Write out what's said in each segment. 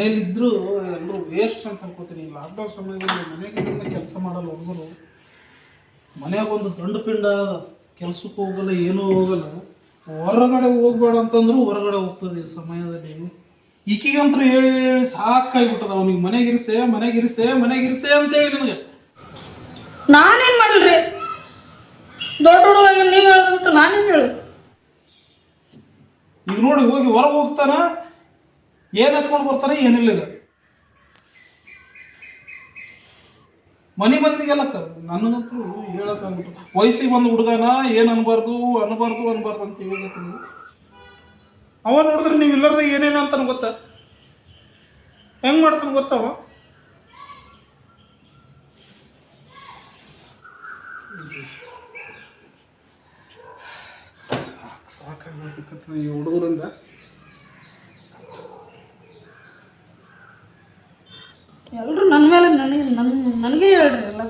ಮನೇಲಿದ್ದರೂ ಎಲ್ಲರೂ ವೇಸ್ಟ್ ಅಂತ ಅನ್ಕೋತೀನಿ. ಲಾಕ್ಡೌನ್ ಸಮಯದಲ್ಲಿ ಮನೆಗಿಂದ ಕೆಲಸ ಮಾಡಲ್ಲ ಹುಡುಗರು. ಮನೆಯಾಗ ಒಂದು ದಂಡು ಪಿಂಡ ಕೆಲಸಕ್ಕೆ ಹೋಗಲ್ಲ, ಏನೂ ಹೋಗಲ್ಲ. ಹೊರಗಡೆ ಹೋಗ್ಬೇಡ ಅಂತಂದ್ರೂ ಹೊರಗಡೆ ಹೋಗ್ತದೆ ಈ ಸಮಯದಲ್ಲಿ. ಈಕಿಗಂತೂ ಹೇಳಿ ಹೇಳಿ ಸಾಕಾಗ್ಬಿಟ್ಟದ. ಅವನಿಗೆ ಮನೆಗಿರಿಸೆ ಮನೆಗಿರಿಸೆ ಮನೆಗಿರಿಸೆ ಅಂತೇಳಿ ನನಗೆ. ನಾನೇನು ಮಾಡಲ್ರಿ? ದೊಡ್ಡ ಹುಡುಗ ನೀವು ಹೇಳೋದು ಬಿಟ್ಟು ನಾನೇನು ಹೇಳಿ? ಈಗ ನೋಡಿ ಹೋಗಿ ಹೊರಗೆ ಹೋಗ್ತಾನ, ಏನ್ ಹಚ್ಕೊಂಡು ಬರ್ತಾನೆ ಏನಿಲ್ಲ. ಈಗ ಮನೆ ಮಂದಿಗೆಲ್ಲ ನನಗಂತೂ ಹೇಳಕ್ಕಾಗ್ಬಿಟ್ಟು ವಯಸ್ಸಿಗೆ ಬಂದು ಹುಡುಗನ ಏನ್ ಅನ್ಬಾರ್ದು ಅನ್ಬಾರ್ದು ಅನ್ಬಾರ್ದು ಅಂತ ಹೇಳ್ತೀನಿ. ಅವ ನೋಡಿದ್ರೆ ನೀವು ಇಲ್ಲರದ ಏನೇನು ಅಂತಾನ ಗೊತ್ತಾ? ಹೆಂಗ್ ಮಾಡ್ತಾನ ಗೊತ್ತವ? ಸಾಕಾಗ್ಬೇಕಂತ ಈ ಹುಡುಗರಿಂದ. ಎಲ್ಲರೂ ನನ್ನ ಮೇಲೆ ನನಗೆ ಹೇಳ್ರಿ ಎಲ್ಲ.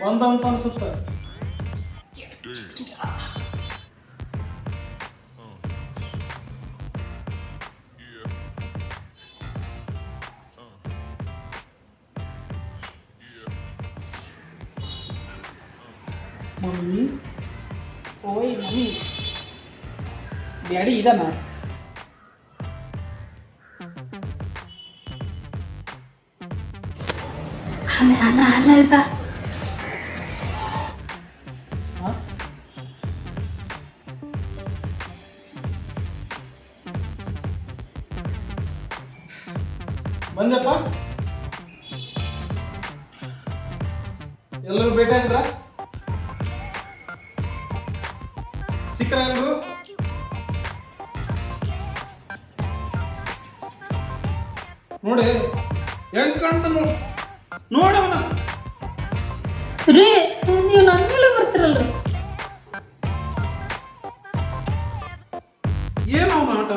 ಬಂದ ಅಂತ ಅನ್ಸುತ್ತೆ. ಮಮ್ಮಿ, ಓಯ್ ಮಮ್ಮಿ, ಡ್ಯಾಡಿ ಇದಾನ? ಆಮೇಲೆ ಬಾ. ಬಂದಪ್ಪ, ಎಲ್ಲರೂ ಭೇಟಿ ಆಗಿದ್ರ? ಸಿಕ್ಕರ ಎಲ್ಲರೂ? ನೋಡಿ ಹೆಂಗ್ ಕಾಣ್ತ ನೋಡವನ. ರೀ, ನೀವು ನನ್ನ ಮೇಲೆ ಬರ್ತೀರಲ್ರಿ? ಏನು ಅವನ ಆಟ?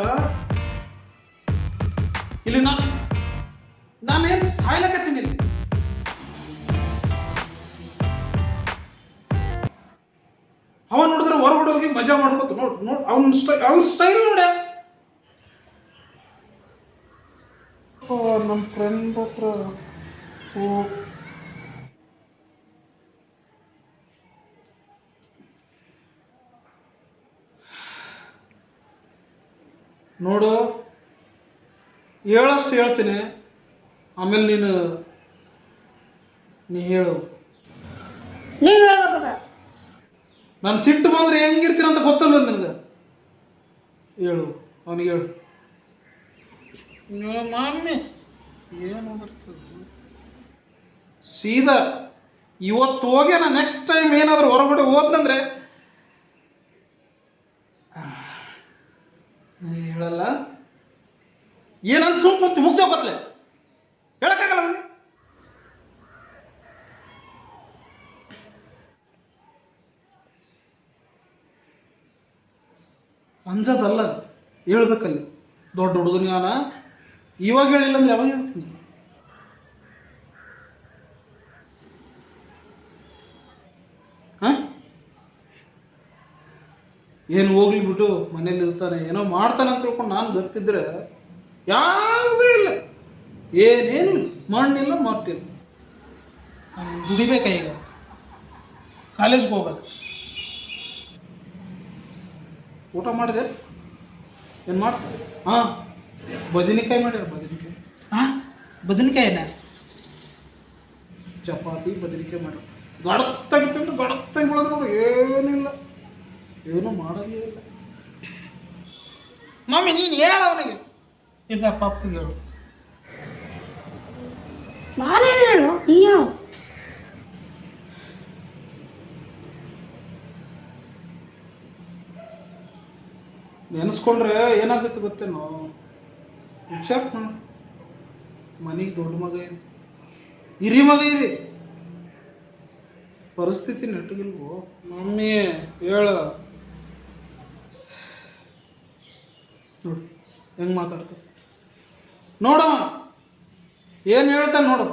ಇಲ್ಲಿ ನಾನೇನು ಸಾಯ್ಲಕತ್ತೀನಿ ಇಲ್ಲಿ. ಅವ ನೋಡಿದ್ರೆ ಹೊರಗಡೆ ಹೋಗಿ ಮಜಾ ಮಾಡ್ಕೊತ ನೋಡ್ ಅವನ ಸ್ಟೈಲ್ ನೋಡ್ಯ. ನಮ್ಮ ಫ್ರೆಂಡ್ ಹತ್ರ ನೋಡು, ಹೇಳಷ್ಟು ಹೇಳ್ತೀನಿ, ಆಮೇಲೆ ನೀ ಹೇಳು. ನೀವು ಹೇಳ್ಬೇಕದ. ನಾನು ಸಿಟ್ಟು ಬಂದ್ರೆ ಹೆಂಗಿರ್ತೀನಿ ಅಂತ ಗೊತ್ತಲ್ಲ ನಿನಗೆ. ಹೇಳು, ಅವನಿಗೆ ಹೇಳು. ಮಮ್ಮಿ ಏನು ಸೀದಾ ಇವತ್ತು ಹೋಗಿ ನಾನು ನೆಕ್ಸ್ಟ್ ಟೈಮ್ ಏನಾದರೂ ಹೊರಗಡೆ ಹೋದ್ನಂದ್ರೆ ಹೇಳಲ್ಲ. ಏನಂತ ಸುಮ್ಮನೆ ಮುಗ್ದ ಬತ್ಲೆ ಹೇಳಕ್ಕಾಗಲ್ಲ ಅವನಿಗೆ. ಅಂಜದಲ್ಲ, ಹೇಳ್ಬೇಕಲ್ಲಿ. ದೊಡ್ಡ ಹುಡುಗನ ಇವಾಗ ಹೇಳಿಲ್ಲ ಅಂದ್ರೆ ಯಾವಾಗ ಹೇಳ್ತೀನಿ? ಏನು ಹೋಗ್ಲಿ ಬಿಟ್ಟು ಮನೇಲಿ ಇರ್ತಾನೆ, ಏನೋ ಮಾಡ್ತಾನೆ ಅಂತ ತಿಳ್ಕೊಂಡು ನಾನು ಗಪ್ಪಿದ್ರೆ ಯಾವುದೂ ಇಲ್ಲ, ಏನೇನು ಇಲ್ಲ, ಮಣ್ಣಿಲ್ಲ ಮಟ್ಟಿಲ್ಲ. ದುಡಿಬೇಕ, ಈಗ ಕಾಲೇಜ್ಗೆ ಹೋಗ್ಬೇಕು. ಊಟ ಮಾಡಿದೆ? ಏನು ಮಾಡ್ತಾರೆ? ಹಾಂ, ಬದನೆಕಾಯಿ ಮಾಡ್ಯಾರ. ಬದನೆಕಾಯಿ? ಹಾಂ, ಬದನೆಕಾಯಿನ ಚಪಾತಿ ಬದನೆಕಾಯಿ ಮಾಡ್ಯಾರ. ಗಡತ್ತಾಗಿ ತಿಂದು ಗಡತ್ತಾಗಿ ಬಿಡೋದು ನೋಡು, ಏನಿಲ್ಲ, ಏನೂ ಮಾಡೋದೇ ಇಲ್ಲ. ಮಮ್ಮಿ ನೀನು ಹೇಳ ಅವನಿಗೆ, ಇಲ್ಲ ಪಾಪಿಗೆ ಹೇಳು. ನಾನೇನು ಹೇಳು, ನೀ ಹೇಳು. ನೆನೆಸ್ಕೊಂಡ್ರೆ ಏನಾಗುತ್ತೆ ಗೊತ್ತೇನೋ? ವಿಚಾರ ಮಾಡು. ಮನೆಗೆ ದೊಡ್ಡ ಮಗ ಇದೆ, ಹಿರಿ ಮಗ ಇದೆ, ಪರಿಸ್ಥಿತಿ ನೆಟ್ಟಗಿಲ್ವೋ? ಮಮ್ಮಿ ಹೇಳ. ನೋಡಿ ಹೆಂಗ್ ಮಾತಾಡ್ತ ನೋಡವ, ಏನು ಹೇಳ್ತಾನೆ ನೋಡು.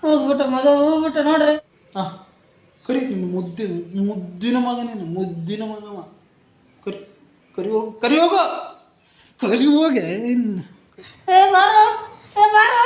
ಹೋಗ್ಬಿಟ್ಟ ಮಗ ಹೋಗ್ಬಿಟ್ಟ ನೋಡ್ರಿ. ಹಾಂ ಕರಿ ನಿನ್ನ ಮುದ್ದಿನ ಮಗ ನೀನು ಮುದ್ದಿನ ಮಗವ. ಕರಿ ಕರಿ ಹೋಗು ಕರಿ ಹೋಗು ಕರಿ ಹೋಗೆ. ಏ ಬಾರೋ ಏ ಬಾರೋ